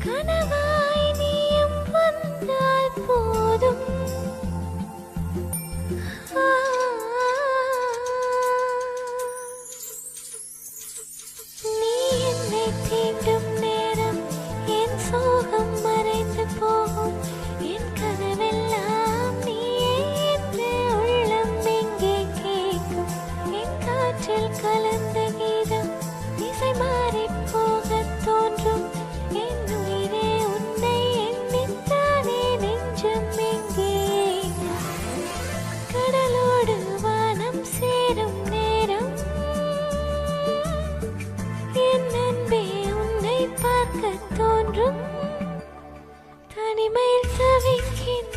கனவாய் நீயும் வந்தால் போதும். நீ என்னை தீண்டும் நேரம் என் சோகம் மறைந்து போகும். என் கனவெல்லாம் நீயே என்று உள்ளம் எங்கே கேட்கும். என் காற்றில் கலந்த கீதம் இசை மாறி போகத் தோன்றும். என் உயிரே உன்னை எண்ணித்தானே நெஞ்சம் எங்கே. கடலோடு வானம் சேரும் நேரம் என் அன்பே உன்னை பார்க்க தோன்றும். தனிமையில் தவிக்கின்ற